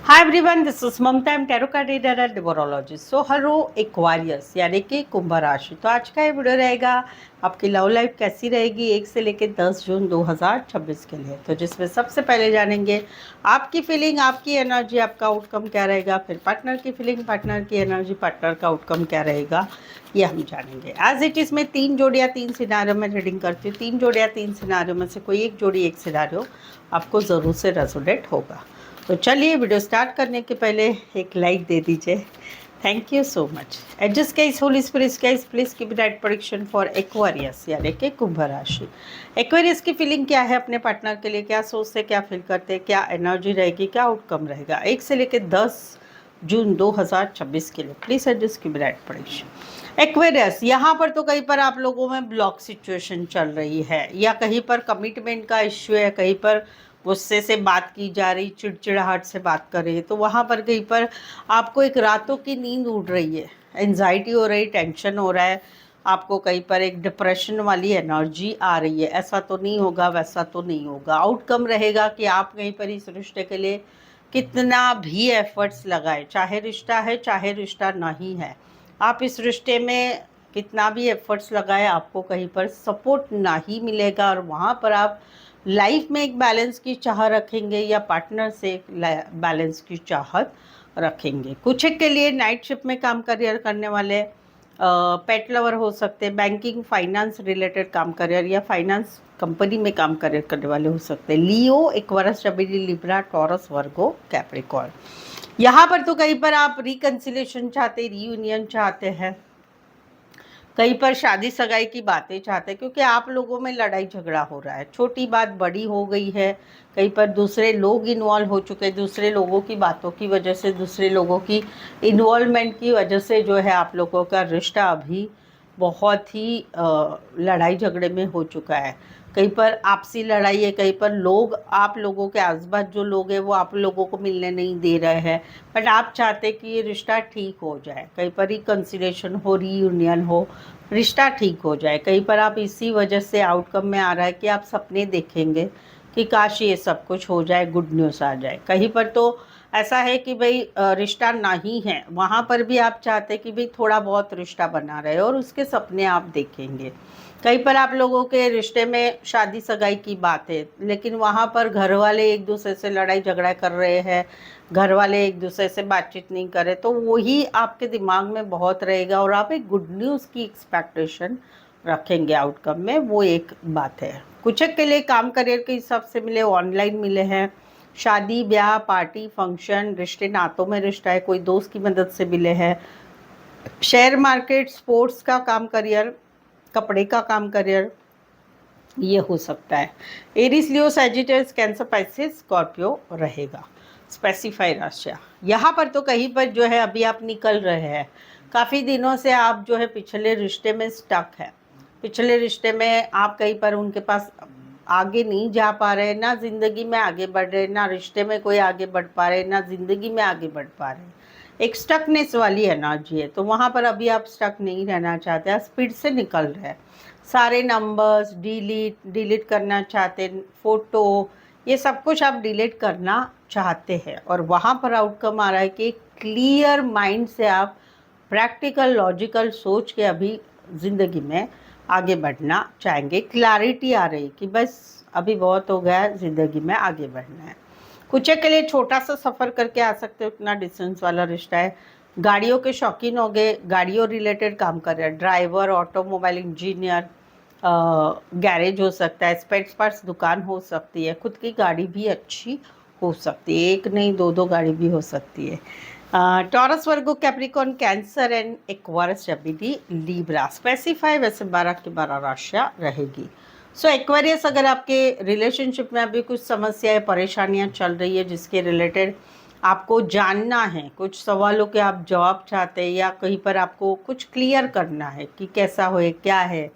Hi everyone, this is Mamta, I'm tarot card reader and numerologist. So hello Aquarius यानी कि कुंभ राशि। तो आज का ये वीडियो रहेगा आपकी लव लाइफ कैसी रहेगी 1 से लेकर 10 जून 2026 के लिए। तो जिसमें सबसे पहले जानेंगे आपकी फीलिंग, आपकी एनर्जी, आपका आउटकम क्या रहेगा। फिर पार्टनर की फीलिंग, पार्टनर की एनर्जी, पार्टनर का आउटकम क्या रहेगा, ये हम जानेंगे। एज इट इज़ में 3 जोड़ियाँ 3 सिनारियों में रीडिंग करती हूँ। 3 जोड़ियाँ 3 सिनारियों में से कोई एक जोड़ी एक सिनारियो आपको ज़रूर से रेजोनेट होगा। तो चलिए वीडियो स्टार्ट करने के पहले एक लाइक दे दीजिए। Thank you so much. Adjust case Holi spirit case please keep that prediction for Aquarius यानी कि कुंभ राशि। एक्वेरियस की फीलिंग क्या है अपने पार्टनर के लिए, क्या सोचते, क्या फील करते, क्या एनर्जी रहेगी, क्या आउटकम रहेगा 1 से लेकर 10 जून 2026 के लिए। Please adjust keep that prediction. Aquarius, यहाँ पर तो कहीं पर आप लोगों में ब्लॉक सिचुएशन चल रही है या कहीं पर कमिटमेंट का इश्यू है, कहीं पर गुस्से से बात की जा रही, चिड़चिड़ाहट से बात कर रही है। तो वहाँ पर कहीं पर आपको एक रातों की नींद उड़ रही है, एंजाइटी हो रही, टेंशन हो रहा है, आपको कहीं पर एक डिप्रेशन वाली एनर्जी आ रही है। ऐसा तो नहीं होगा, वैसा तो नहीं होगा। आउटकम रहेगा कि आप कहीं पर इस रिश्ते के लिए कितना भी एफर्ट्स लगाए, चाहे रिश्ता है चाहे रिश्ता नहीं है, आप इस रिश्ते में कितना भी एफर्ट्स लगाए आपको कहीं पर सपोर्ट नहीं मिलेगा। और वहाँ पर आप लाइफ में एक बैलेंस की चाह रखेंगे या पार्टनर से एक बैलेंस की चाहत रखेंगे। कुछ एक के लिए नाइट शिफ्ट में काम करियर करने वाले, पेट लवर हो सकते हैं, बैंकिंग फाइनेंस रिलेटेड काम करियर या फाइनेंस कंपनी में काम करियर करने वाले हो सकते हैं। लियो, एक्वेरियस, जमिनी, लिब्रा, टॉरस, वर्गो, कैप्रिकॉर्न। यहाँ पर तो कहीं पर आप रिकन्सिलेशन चाहते, रीयूनियन चाहते हैं, कहीं पर शादी सगाई की बातें चाहते हैं, क्योंकि आप लोगों में लड़ाई झगड़ा हो रहा है, छोटी बात बड़ी हो गई है। कहीं पर दूसरे लोग इन्वॉल्व हो चुके हैं, दूसरे लोगों की बातों की वजह से, दूसरे लोगों की इन्वॉल्वमेंट की वजह से जो है आप लोगों का रिश्ता अभी बहुत ही लड़ाई झगड़े में हो चुका है। कहीं पर आपसी लड़ाई है, कहीं पर लोग, आप लोगों के आसपास जो लोग हैं वो आप लोगों को मिलने नहीं दे रहे हैं, बट आप चाहते कि ये रिश्ता ठीक हो जाए, कहीं पर रिकन्सिलेशन हो, रीयूनियन हो, रिश्ता ठीक हो जाए। कहीं पर आप इसी वजह से आउटकम में आ रहा है कि आप सपने देखेंगे कि काश ये सब कुछ हो जाए, गुड न्यूज़ आ जाए। कहीं पर तो ऐसा है कि भाई रिश्ता नहीं है, वहाँ पर भी आप चाहते हैं कि भाई थोड़ा बहुत रिश्ता बना रहे और उसके सपने आप देखेंगे। कहीं पर आप लोगों के रिश्ते में शादी सगाई की बात है, लेकिन वहाँ पर घर वाले एक दूसरे से लड़ाई झगड़ा कर रहे हैं, घर वाले एक दूसरे से बातचीत नहीं करे, तो वही आपके दिमाग में बहुत रहेगा और आप एक गुड न्यूज़ की एक्सपेक्टेशन रखेंगे आउटकम में। वो एक बात है। कुछ के लिए काम करियर के हिसाब से मिले, ऑनलाइन मिले हैं, शादी ब्याह पार्टी फंक्शन, रिश्ते नातों में रिश्ता है, कोई दोस्त की मदद से मिले हैं, शेयर मार्केट, स्पोर्ट्स का काम करियर, कपड़े का काम करियर, ये हो सकता है। एरीज, लियो, सैजिटेरियस, कैंसर, पाइसेस, स्कॉर्पियो रहेगा। स्पेसिफाई राशियाँ यहाँ पर तो कहीं पर जो है अभी आप निकल रहे हैं, काफ़ी दिनों से आप जो है पिछले रिश्ते में स्टक है, पिछले रिश्ते में आप कहीं पर उनके पास आगे नहीं जा पा रहे, ना ज़िंदगी में आगे बढ़ रहे, ना रिश्ते में कोई आगे बढ़ पा रहे, ना ज़िंदगी में आगे बढ़ पा रहे। एक स्टकनेस वाली एनर्जी है। तो वहाँ पर अभी आप स्टक नहीं रहना चाहते, आप स्पीड से निकल रहे हैं। सारे नंबर्स डिलीट करना चाहते हैं, फ़ोटो, ये सब कुछ आप डिलीट करना चाहते हैं। और वहाँ पर आउटकम आ रहा है कि क्लियर माइंड से आप प्रैक्टिकल लॉजिकल सोच के अभी ज़िंदगी में आगे बढ़ना चाहेंगे। क्लैरिटी आ रही कि बस अभी बहुत हो गया है, ज़िंदगी में आगे बढ़ना है। कुछ के लिए छोटा सा सफ़र करके आ सकते हो, उतना डिस्टेंस वाला रिश्ता है। गाड़ियों के शौकीन हो गए, गाड़ियों रिलेटेड काम कर रहे हैं, ड्राइवर, ऑटोमोबाइल इंजीनियर, गैरेज हो सकता है, स्पेयर पार्ट्स दुकान हो सकती है, खुद की गाड़ी भी अच्छी हो सकती है, एक नहीं दो दो गाड़ी भी हो सकती है। Taurus, Virgo, Capricorn, cancer and Aquarius, Gemini, Libra. Specify वैसे 12 की 12 राशियाँ रहेगी। सो एक्वेरियस, अगर आपके रिलेशनशिप में अभी कुछ समस्याएं परेशानियां चल रही है जिसके रिलेटेड आपको जानना है, कुछ सवालों के आप जवाब चाहते हैं या कहीं पर आपको कुछ क्लियर करना है कि कैसा हो क्या है,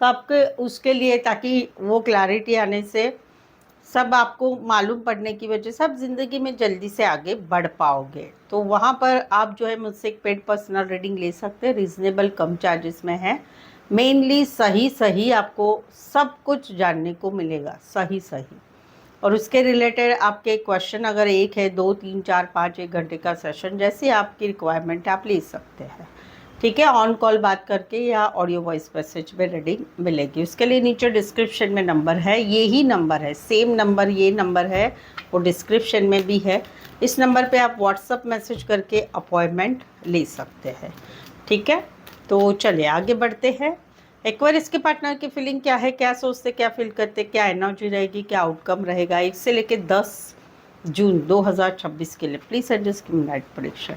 तो आपके उसके लिए, ताकि वो क्लैरिटी आने से सब आपको मालूम पड़ने की वजह से आप ज़िंदगी में जल्दी से आगे बढ़ पाओगे। तो वहाँ पर आप जो है मुझसे एक पेड पर्सनल रीडिंग ले सकते हैं, रीज़नेबल कम चार्जेस में है। मेनली सही सही आपको सब कुछ जानने को मिलेगा, सही सही। और उसके रिलेटेड आपके क्वेश्चन अगर एक है, 2, 3, 4, 5, 1 घंटे का सेशन, जैसी आपकी रिक्वायरमेंट है आप ले सकते हैं। ठीक है, ऑन कॉल बात करके या ऑडियो वॉइस मैसेज में रीडिंग मिलेगी। उसके लिए नीचे डिस्क्रिप्शन में नंबर है, यही नंबर है, सेम नंबर ये नंबर है, वो डिस्क्रिप्शन में भी है। इस नंबर पे आप व्हाट्सअप मैसेज करके अपॉइंटमेंट ले सकते हैं। ठीक है, तो चलिए आगे बढ़ते हैं। एक्वेरियस के पार्टनर की फीलिंग क्या है, क्या सोचते, क्या फील करते, क्या एनर्जी रहेगी, क्या आउटकम रहेगा 1 से लेकर 10 जून 2026 के लिए। Please suggest night prediction.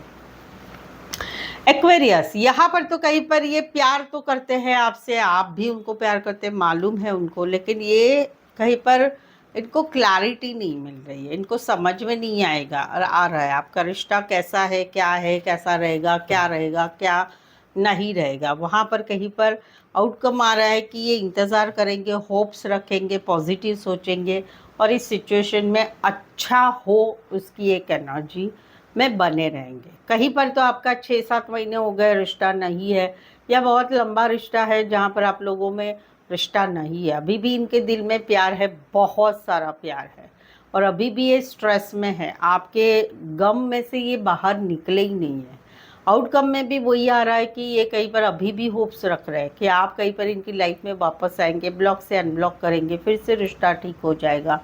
Aquarius, यहाँ पर तो कहीं पर ये प्यार तो करते हैं आपसे, आप भी उनको प्यार करते हैं, मालूम है उनको, लेकिन ये कहीं पर इनको क्लैरिटी नहीं मिल रही है, इनको समझ में नहीं आएगा और आ रहा है आपका रिश्ता कैसा है, कैसा रहेगा, क्या नहीं रहेगा। वहाँ पर कहीं पर आउटकम आ रहा है कि ये इंतज़ार करेंगे, होप्स रखेंगे, पॉजिटिव सोचेंगे और इस सिचुएशन में अच्छा हो उसकी एक एनर्जी में बने रहेंगे। कहीं पर तो आपका 6-7 महीने हो गए रिश्ता नहीं है, या बहुत लंबा रिश्ता है जहाँ पर आप लोगों में रिश्ता नहीं है। अभी भी इनके दिल में प्यार है, बहुत सारा प्यार है, और अभी भी ये स्ट्रेस में है, आपके गम में से ये बाहर निकले ही नहीं है। आउटकम में भी वही आ रहा है कि ये कहीं पर अभी भी होप्स रख रहे हैं कि आप कहीं पर इनकी लाइफ में वापस आएंगे, ब्लॉक से अनब्लॉक करेंगे, फिर से रिश्ता ठीक हो जाएगा।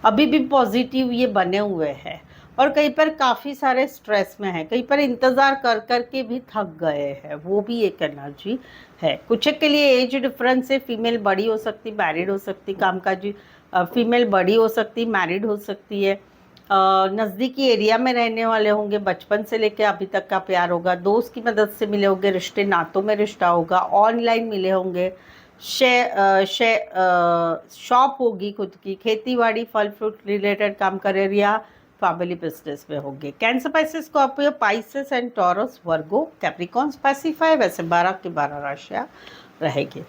अभी भी पॉजिटिव ये बने हुए हैं और कहीं पर काफ़ी सारे स्ट्रेस में है, कहीं पर इंतज़ार कर कर के भी थक गए हैं, वो भी एक एनर्जी है। कुछ के लिए एज डिफरेंस है, फीमेल बड़ी हो सकती, मैरिड हो सकती, कामकाजी फीमेल बड़ी हो सकती, मैरिड हो सकती है, नज़दीकी एरिया में रहने वाले होंगे, बचपन से लेकर अभी तक का प्यार होगा, दोस्त की मदद से मिले होंगे, रिश्ते नातों में रिश्ता होगा, ऑनलाइन मिले होंगे, शॉप होगी खुद की, खेती बाड़ी फल फ्रूट रिलेटेड काम करियर या फैमिली बिजनेस में होंगे। Cancer, Pisces, Scorpio, Pisces and taurus, Virgo, Capricorn, specify, वैसे 12 की 12 राशियाँ रहेगी।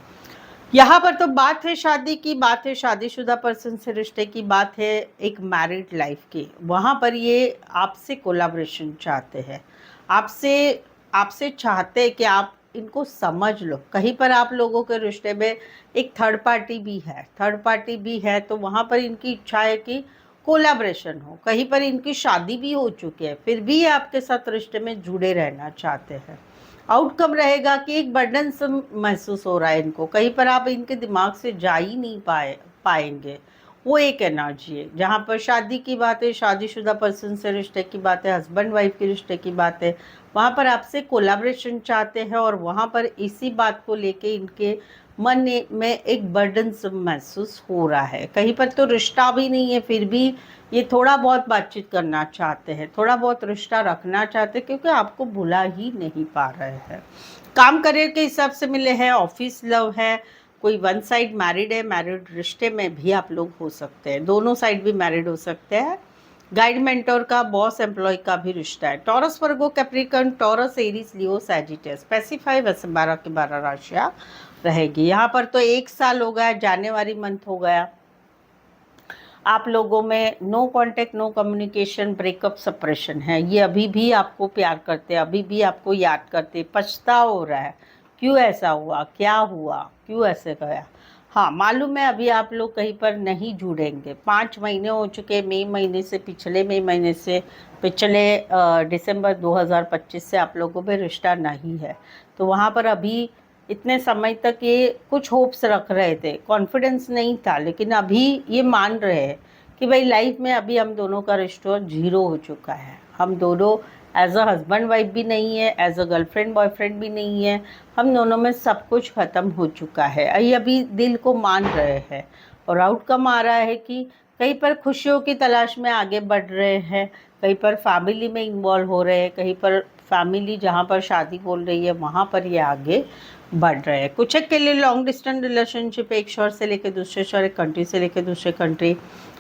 यहाँ पर तो बात है शादी की, बात है शादीशुदा पर्सन से रिश्ते की, बात है एक मैरिड लाइफ की। वहाँ पर ये आपसे कोलैबोरेशन चाहते हैं, आपसे चाहते हैं कि आप इनको समझ लो। कहीं पर आप लोगों के रिश्ते में एक थर्ड पार्टी भी है, तो वहाँ पर इनकी इच्छा है कि कोलैबोरेशन हो। कहीं पर इनकी शादी भी हो चुकी है, फिर भी ये आपके साथ रिश्ते में जुड़े रहना चाहते हैं। आउटकम रहेगा कि एक बर्डन सा महसूस हो रहा है इनको, कहीं पर आप इनके दिमाग से जा ही नहीं पाएंगे। वो एक एनर्जी है जहाँ पर शादी की बात है, शादीशुदा पर्सन से रिश्ते की बात है, हस्बैंड वाइफ के रिश्ते की बात है, वहाँ पर आपसे कोलैबोरेशन चाहते हैं और वहाँ पर इसी बात को लेके इनके मन में एक बर्डन महसूस हो रहा है। कहीं पर तो रिश्ता भी नहीं है, फिर भी ये थोड़ा बहुत बातचीत करना चाहते हैं, थोड़ा बहुत रिश्ता रखना चाहते हैं, क्योंकि आपको भुला ही नहीं पा रहे हैं। काम करियर के हिसाब से मिले हैं, ऑफिस लव है, कोई वन साइड मैरिड है, मैरिड रिश्ते में भी आप लोग हो सकते हैं, दोनों साइड भी मैरिड हो सकते हैं। गाइड मेंटोर का, बॉस एम्प्लॉय का भी रिश्ता है। Taurus, Virgo, Capricorn, taurus, Aries, लियो, सैजिटस, स्पेसिफाई, वैसे 12 की 12 राशियाँ रहेगी। यहाँ पर तो 1 साल हो गया, जनवरी मंथ हो गया, आप लोगों में no contact, no communication, breakup, separation है। ये अभी भी आपको प्यार करते हैं, अभी भी आपको याद करते, पछतावा हो रहा है, क्यों ऐसा हुआ, क्या हुआ, क्यों ऐसे गया। हाँ, मालूम है अभी आप लोग कहीं पर नहीं जुड़ेंगे। 5 महीने हो चुके, मई महीने से, पिछले दिसंबर 2025 से आप लोगों में रिश्ता नहीं है। तो वहाँ पर अभी इतने समय तक ये कुछ होप्स रख रहे थे, कॉन्फिडेंस नहीं था, लेकिन अभी ये मान रहे हैं कि भाई लाइफ में अभी हम दोनों का रिश्ता 0 हो चुका है। हम दोनों एज अ हस्बैंड वाइफ भी नहीं है, एज अ गर्लफ्रेंड बॉयफ्रेंड भी नहीं है, हम दोनों में सब कुछ ख़त्म हो चुका है। ये अभी दिल को मान रहे हैं और आउटकम आ रहा है कि कहीं पर खुशियों की तलाश में आगे बढ़ रहे हैं, कहीं पर फैमिली में इन्वॉल्व हो रहे हैं, कहीं पर फैमिली जहाँ पर शादी बोल रही है वहाँ पर ये आगे बढ़ रहे हैं। कुछ के लिए लॉन्ग डिस्टेंस रिलेशनशिप, एक शहर से लेकर दूसरे शहर, एक कंट्री से लेकर दूसरे कंट्री।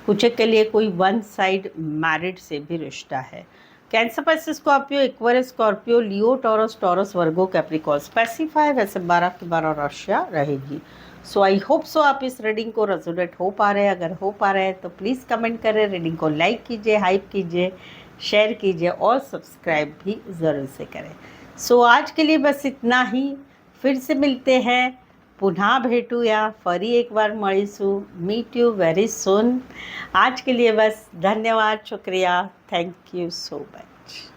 कुछ के लिए कोई वन साइड मैरिड से भी रिश्ता है। Cancer, Pisces, Scorpio, Aquarius, Scorpio, Leo, Taurus, Virgo, Capricorn, specify, वैसे 12 की 12 राशियाँ रहेगी। सो आई होप सो आप इस रीडिंग को रेजोनेट हो पा रहे हैं। अगर हो पा रहे हैं तो प्लीज़ कमेंट करें, रीडिंग को लाइक कीजिए, हाइप कीजिए, शेयर कीजिए और सब्सक्राइब भी ज़रूर से करें। सो आज के लिए बस इतना ही, फिर से मिलते हैं पुन्हा भेटूया, फरी एक बार મળીશું. Meet you very soon. आज के लिए बस. धन्यवाद, शुक्रिया, थैंक यू सो मच.